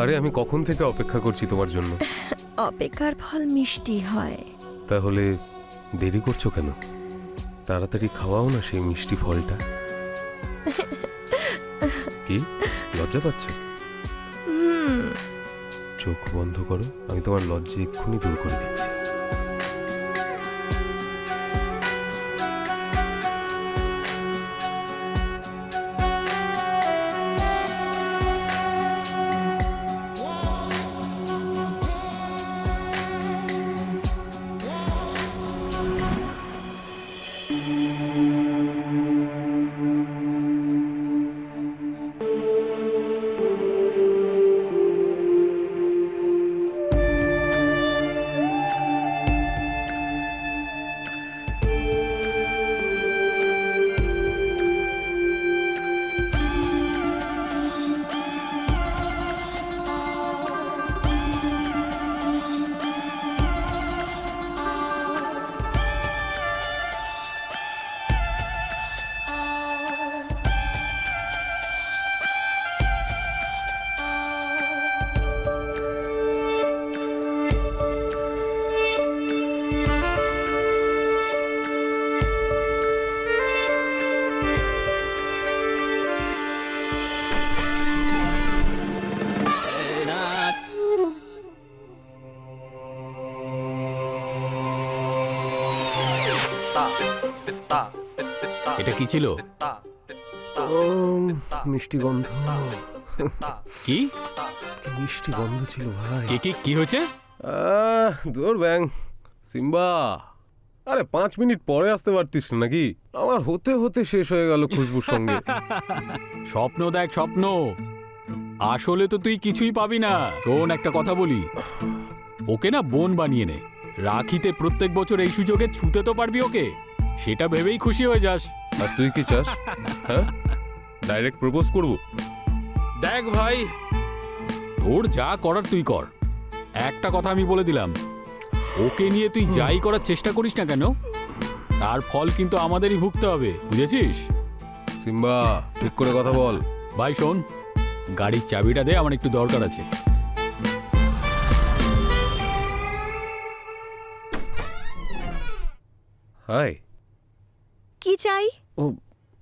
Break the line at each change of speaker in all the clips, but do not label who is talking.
আরে আমি কখন থেকে অপেক্ষা করছি তোমার জন্য।
অপেক্ষার ফল মিষ্টি হয়।
তাহলে দেরি করছো কেন? তাড়াতাড়ি খাওয়াও না সেই মিষ্টি ফলটা। কি লজ্জা পাচ্ছ? চোখ বন্ধ করো, আমি তোমার লজ্জা এক্ষুনি দূর করে দিচ্ছি।
এটা কি ছিল?
মিষ্টি গন্ধ।
কি
কি মিষ্টি গন্ধ ছিল ভাই।
কি হয়েছে?
দূর ব্যাং সিম্বা, আরে 5 মিনিট পরে আসতে পারতিস না নাকি? আমার হতে হতে শেষ হয়ে গেল খুশবুর সঙ্গে।
স্বপ্ন দেখ স্বপ্ন, আসলে তো তুই কিছুই পাবি না। শোন একটা কথা বলি, ওকে না বোন বানিয়ে নে। রাখিতে প্রত্যেক বছর এই সুযোগে ছুতে তো পারবি ওকে, সেটা ভেবেই খুশি হয়ে যাস।
আর তুই কি চাস? হ্যাঁ, ডাইরেক্ট প্রপোজ করব?
দেখ ভাই, তোর যা করার তুই কর। একটা কথা আমি বলে দিলাম, ওকে নিয়ে তুই যাই করার চেষ্টা করিস না কেন, তার ফল কিন্তু আমাদেরই ভুগতে হবে, বুঝেছিস?
সিম্বা ঠিক করে কথা বল।
ভাই শোন, গাড়ির চাবিটা দে, আমার একটু দরকার আছে।
হাই।
কি চাই?
ও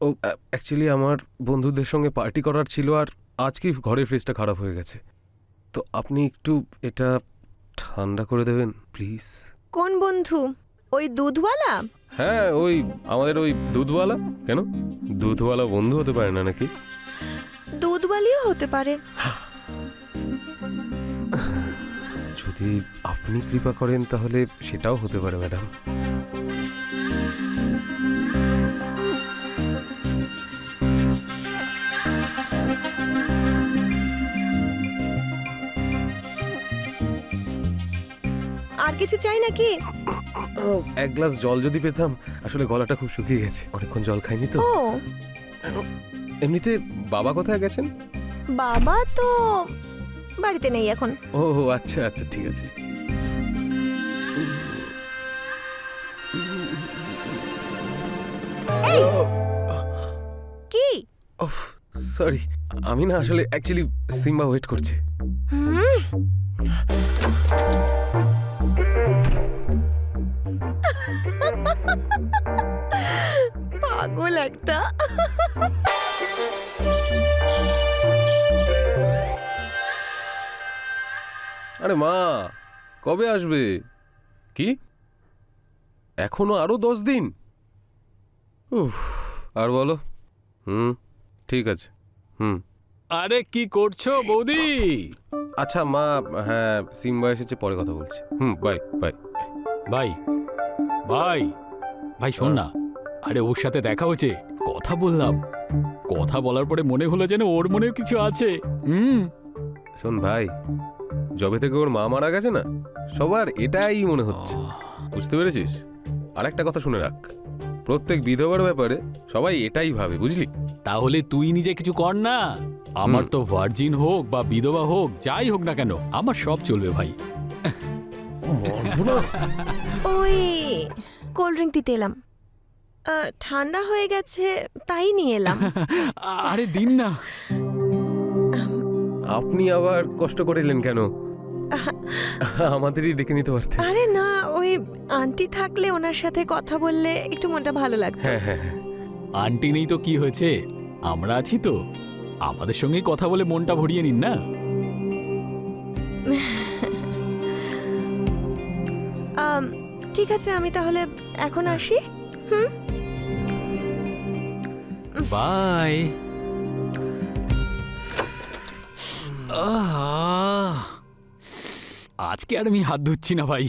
ও অ্যাকচুয়ালি আমার বন্ধুদের সঙ্গে পার্টি করার ছিল, আর আজকে ঘরের ফ্রিজটা খারাপ হয়ে গেছে, তো আপনি একটু এটা ঠান্ডা করে দেবেন প্লিজ।
কোন বন্ধু? ওই দুধওয়ালা?
হ্যাঁ, ওই আমাদের ওই দুধওয়ালা। কেন, দুধওয়ালা বন্ধু হতে পারে না নাকি?
দুধওয়ালিও হতে পারে।
যদি আপনি কৃপা করেন তাহলে সেটাও হতে পারে ম্যাডাম।
আর কিছু চাই নাকি?
এক গ্লাস জল যদি পেতাম, আসলে গলাটা খুব শুকিয়ে গেছে, অনেকক্ষণ জল খাইনি তো।
ও
এমনিতে বাবা কোথায় গেছেন?
বাবা তো বাড়িতে নেই এখন।
ও আচ্ছা আচ্ছা, ঠিক আছে।
কি?
ওফ সরি, আমি না আসলে অ্যাকচুয়ালি সিম্বা ওয়েট করছে।
পাগল একটা।
আরে মা, কবে আসবে? কি এখনো আরো 10 দিন? উফ, আর বলো। ঠিক আছে।
আরে কি করছো বৌদি?
আচ্ছা মা, হ্যাঁ সিম্বা এসেছে, পরে কথা বলছি। Bye bye.
ভাই ভাই ভাই শোন না, আরে ওর সাথে দেখা হয়েছে, কথা বললাম, কথা বলার পরে মনে হলো যেন ওর মনেও কিছু আছে।
শোন ভাই, যবে থেকে ওর মা মারা গেছে না, সবার এটাই মনে হচ্ছে, বুঝতে পেরেছিস? আর একটা কথা শুনে রাখ, প্রত্যেক বিধবার ব্যাপারে সবাই এটাই ভাবে, বুঝলি?
তাহলে তুই নিজে কিছু কর না। আমার তো ভার্জিন হোক বা বিধবা হোক, যাই হোক না কেন, আমার সব চলবে ভাই।
ওই কোল্ড ড্রিঙ্ক দিতে এলাম, ঠান্ডা হয়ে গেছে তাই নিয়ে এলাম।
আরে দিন না।
আপনি আবার কষ্ট করে এলেন কেন? আমাদেরই ডেকে নিতে পারতেন।
আরে না, ওই আন্টি থাকলে ওনার সাথে কথা বললে একটু মনটা ভালো লাগতো।
হ্যাঁ হ্যাঁ হ্যাঁ।
আন্টি নেই তো কি হয়েছে, আমরা আছি তো, আমাদের সঙ্গেই কথা বলে মনটা ভরিয়ে নিন না।
ঠিক আছে, আমি তাহলে এখন আসি।
বাই। আজকে আর আমি হাত ধুচ্ছি না ভাই।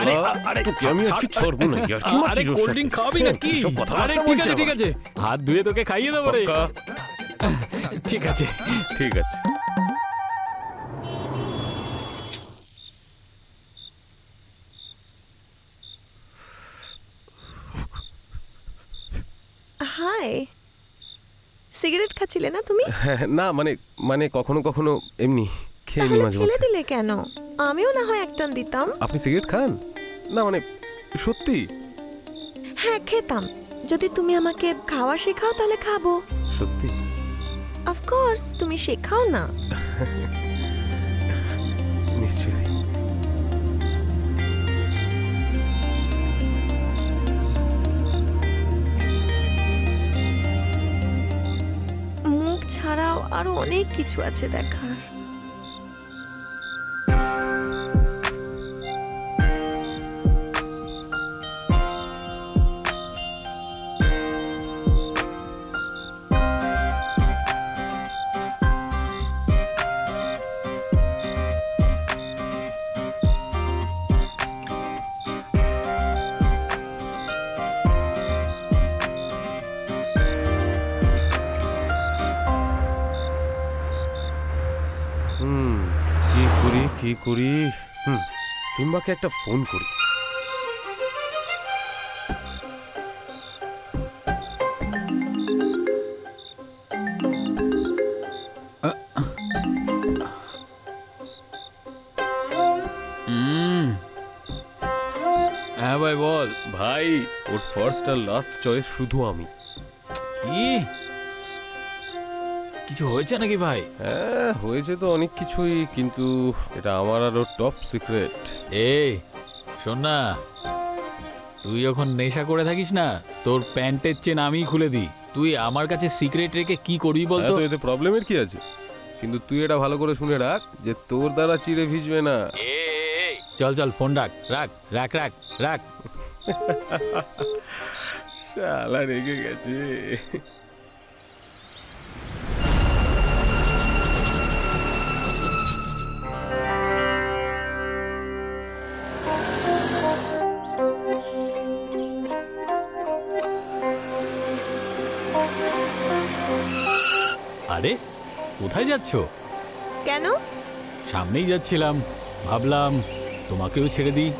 আরে, আরে,
তোকে আমি আজকে
ছাড়,
ছাড়বো না, ইয়ার কি
আরে
মারছিস ওর
কোল্ড
সাথে?
ড্রিঙ্ক খাওয়াবি নাকি?
এসব কথাবার্তা
আরে ঠিক
বলছে
আছে ঠিক
আবার।
আছে, হাত ধুয়ে তোকে খাইয়ে দেবো রে।
পাক্কা?
ঠিক আছে।
ঠিক আছে।
হাই, সিগারেট খাচ্ছিলে না তুমি?
হ্যাঁ, না মানে মানে কখনো কখনো এমনি খেয়ে নি
তাহলে
মাঝে
ফেলে
মধ্যে।
দিলে কেন? আমিও না হয় একটান দিতাম।
আপনি সিগারেট খান? না মানে সত্যি
হ্যাঁ, খেতাম। যদি তুমি আমাকে খাওয়া শেখাও তাহলে খাবো।
সত্যি?
অফকোর্স, তুমি শেখাও না।
নিশ্চয়ই।
মুখ ছাড়াও আরো অনেক কিছু আছে দেখার।
কি করি? সিম্বাকে একটা ফোন করি।
হ্যাঁ ভাই বল।
ভাই, ওর ফার্স্ট আর লাস্ট চয়েস শুধু আমি।
কি কিছু হয়েছে নাকি ভাই?
হ্যাঁ, হয়েছে তো অনেক কিছুই, কিন্তু এটা আমার আরো টপ সিক্রেট।
এই শোন না, তুই যখন নেশা করে থাকিস না, তোর প্যান্টের চেন আমি খুলে দিই। তুই আমার কাছে সিক্রেট রেখে কি করবি বলতো?
তো এতে প্রবলেমের কি আছে? কিন্তু তুই এটা ভালো করে শুনে রাখ যে তোর দ্বারা চিড়ে ভিজবে না।
চল চল, ফোন রাখ রাখ রাখ রাখ রাখ।
শালা রেগে গেছে।
আরে কোথায় যাচ্ছ?
কেন?
সামনেই যাচ্ছিলাম, ভাবলাম তোমাকেও ছেড়ে দিই।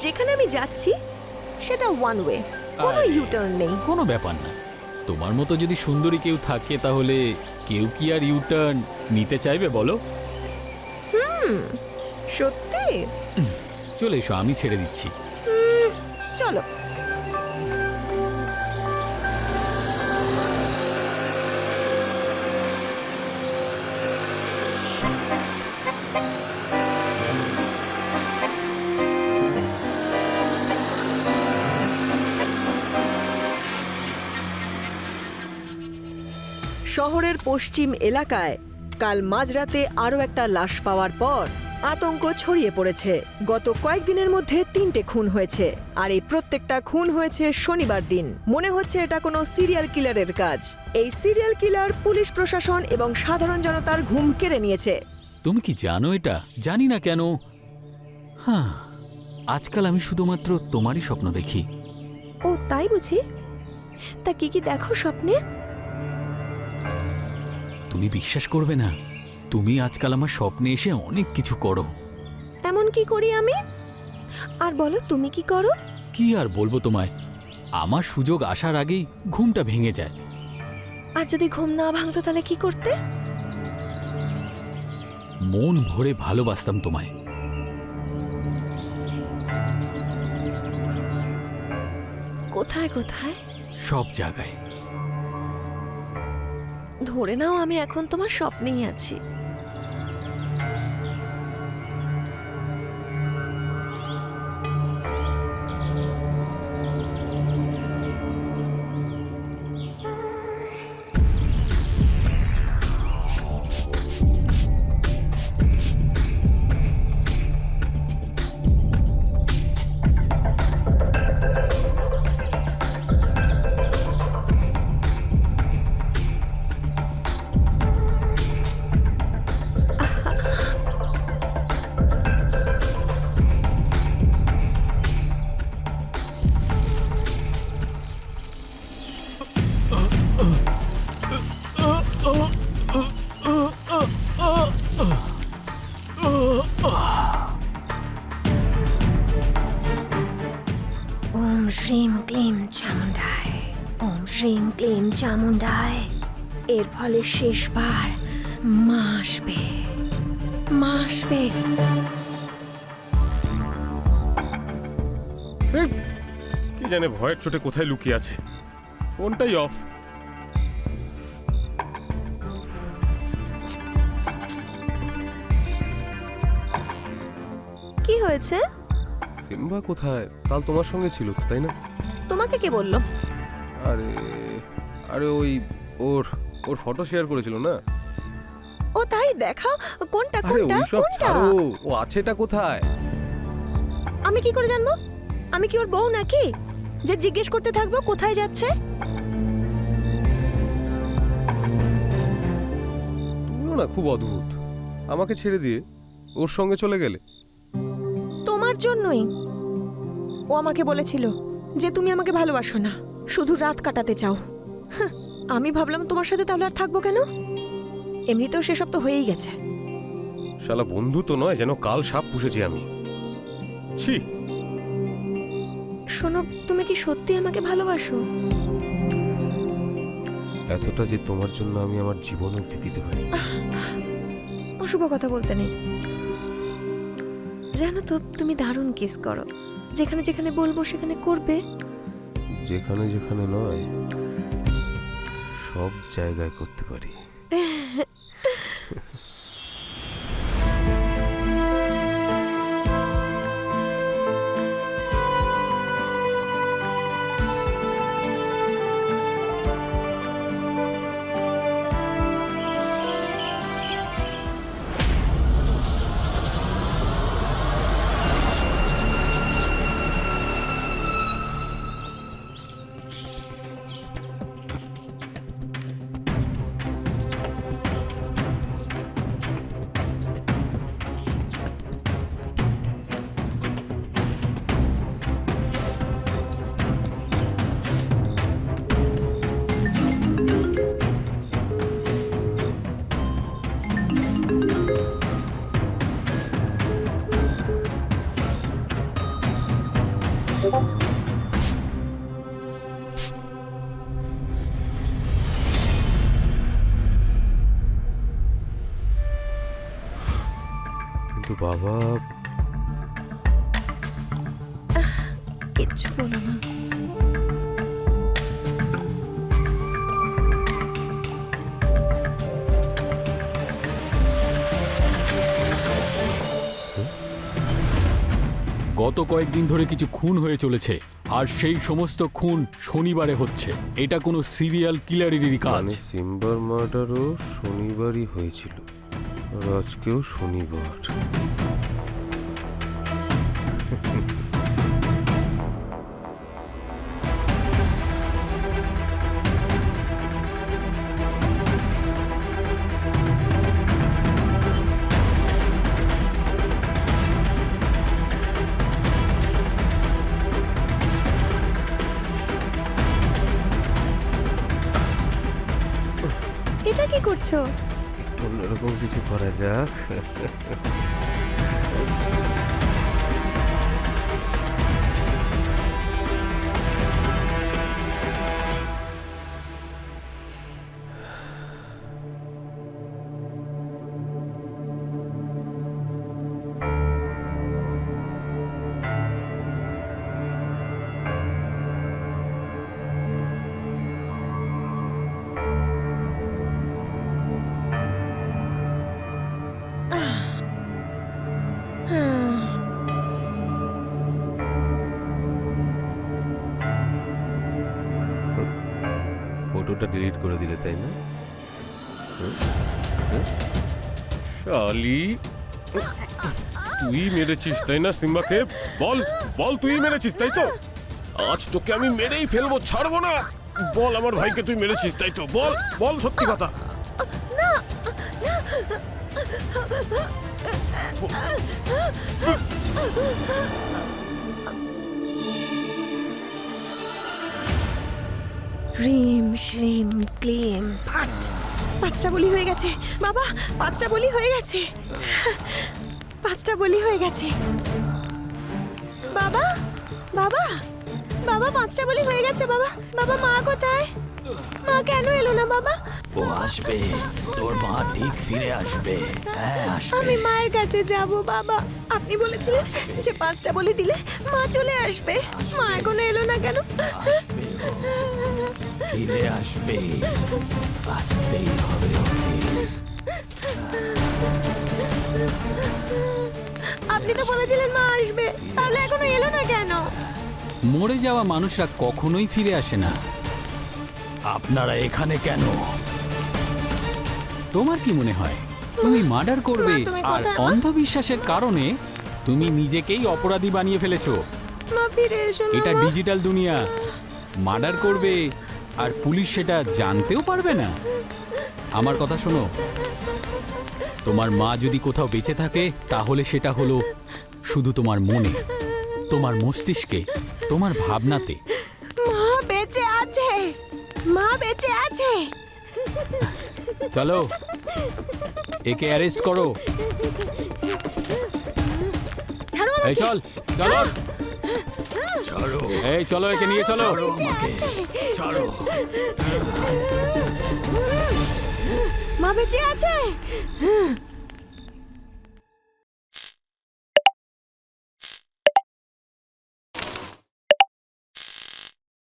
যেখানে আমি যাচ্ছি সেটা ওয়ান ওয়ে, কোনো
আরে।
ইউটার্ন নেই।
কোনো ব্যাপার না, তোমার মতো যদি সুন্দরী কেউ থাকে তাহলে কেউ কি আর ইউটার্ন নিতে চাইবে বলো?
সত্যি?
চলে এসো, আমি ছেড়ে দিচ্ছি।
চলো। শহরের পশ্চিম এলাকায় কাল মাঝরাতে আরও একটা লাশ পাওয়ার পর আতঙ্ক ছড়িয়ে পড়েছে। গত কয়েকদিনের মধ্যে 3টে খুন হয়েছে, আর এই প্রত্যেকটা খুন হয়েছে শনিবার দিন। মনে হচ্ছে এটা কোনো সিরিয়াল কিলারের কাজ। এই সিরিয়াল কিলার পুলিশ প্রশাসন এবং সাধারণ জনতার ঘুম কেড়ে নিয়েছে।
তুমি কি জানো এটা? জানি না কেন, হ্যাঁ, আজকাল আমি শুধুমাত্র তোমারই স্বপ্ন দেখি।
ও তাই বুঝি? তা কি কি দেখো স্বপ্নে?
তুমি বিশ্বাস করবে না, তুমি আজকাল আমার স্বপ্নে এসে অনেক কিছু করো।
এমন কি করি আমি? আর বলো, তুমি কি করো?
কি আর বলবো তোমায়, আমার সুযোগ আসার আগেই ঘুমটা ভেঙে যায়।
আর যদি ঘুম না ভাঙতো তাহলে কি করতে?
মন ভরে ভালোবাসতাম তোমায়।
কোথায় কোথায়?
সব জায়গায়।
ধরে নাও আমি এখন তোমার স্বপ্নেই আছি।
শ্রীম ক্লিম চামুন্ডায়, ওম শ্রীম ক্লিম চামুন্ডায়। এর ফলে শেষবার মা আসবে, মা আসবে।
কি জানে ভয়ের চোটে কোথায় লুকিয়ে আছে। ফোনটাই অফ।
কি হয়েছে?
সিম্বা কোথায়? কাল তোমার সঙ্গে ছিল তো, তাই না?
তোমাকে কে বললো?
আরে আরে ওই ওর ওর ফটো শেয়ার করেছিল না।
ও তাই, দেখাও কোনটা
আরে
কোনটা
ওইসব
কোনটা।
ছাড়ো, ও আছেটা কোথায়?
আমি কি করে জানবো? আমি কি ওর বউ নাকি যে জিজ্ঞেস করতে থাকবো কোথায় যাচ্ছে?
তুমিও না খুব অদ্ভুত। আমাকে ছেড়ে দিয়ে ওর সঙ্গে চলে গেলে।
তোমার জন্যই। ও আমাকে বলেছিল যে তুমি আমাকে ভালোবাসো না, শুধু রাত কাটাতে চাও। হাহ, আমি ভাবলাম তোমার সাথে তাহলে আর থাকবো কেন? এমনিতেও সেসব তো হয়েই গেছে।
শালা বন্ধু তো নয়, যেন কাল সাপ পুষেছি আমি। ছি।
শোনো, তুমি কি সত্যি আমাকে ভালোবাসো?
এতটা যে তোমার জন্য আমি আমার জীবন অবধি দিতে পারি।
অশুভ কথা বলতে নেই। জানো তো, তুমি দারুণ কিস করো। যেখানে যেখানে বলবো সেখানে করবে।
যেখানে যেখানে নয়, সব জায়গায় করতে পারি। কিন্তু বাবা,
কিচ্ছু বলো না।
গত কয়েকদিন ধরে কিছু খুন হয়ে চলেছে, আর সেই সমস্ত খুন শনিবারে হচ্ছে। এটা কোনো সিরিয়াল কিলারেরই কাজ।
মানে সিম্বার মার্ডারও শনিবারই হয়েছিল, আর আজকেও শনিবার।
এটা কি করছো?
একটু অন্যরকম কিছু করা যাক। ফটোটা ডিলিট করে দিলে, তাই না? শালি, তুই মেরেছিস তাই না সিম্বাকে? বল বল, তুই মেরেছিস তাই তো? আজ তোকে আমি মেরেই ফেলবো, ছাড়বো না। বল আমার ভাইকে তুই মেরেছিস তাই তো? বল বল সত্যি কথা।
রিম শ্রীম ক্লিম ফাট। 5টা বলি হয়ে গেছে বাবা, 5টা বলি হয়ে গেছে। 5টা বলি হয়ে গেছে বাবা। বাবা বাবা বাবা 5টা বলি হয়ে গেছে বাবা। বাবা মা কোথায়? মা কেন এলো না বাবা?
ও আসবে, তোর মা ঠিক ফিরে আসবে। হ্যাঁ আসবে।
আমি মায়ের কাছে যাব বাবা। আপনি বলেছিলেন যে 5টা বলি দিলে মা চলে আসবে। মা এখনো এলো না কেন?
আসবে ও, ফিরে আসবে, আসতেই হবে ওকে।
আপনি তো বলেছিলেন মা আসবে, তাহলে এখনো এলো না কেন?
মরে যাওয়া মানুষরা কখনোই ফিরে আসে না।
আপনারা এখানে কেন?
তোমার কি মনে হয় তুমি মার্ডার করবে
মা, তুমি
আর
কোথায়, মা?
অন্ধবিশ্বাসের কারণে তুমি নিজেকেই অপরাধী বানিয়ে ফেলেছো?
মা ফিরে এসো না
এটা
মা।
ডিজিটাল দুনিয়া। মার্ডার করবে আর পুলিশ সেটা জানতেও পারবে না। আমার কথা শোনো, তোমার মা যদি কোথাও বেঁচে থাকে তাহলে সেটা হলো শুধু তোমার মনে, তোমার মস্তিষ্কে, তোমার ভাবনাতে।
মা বেঁচে আছে, মা বেঁচে আছে।
চলো একে অ্যারেস্ট করো।
ছাড়ো
এই চল চলো,
ছাড়ো,
এই চলো একে নিয়ে চলো।
ছাড়ো আমাকে, ছাড়ো।
মা বেঁচে আছে।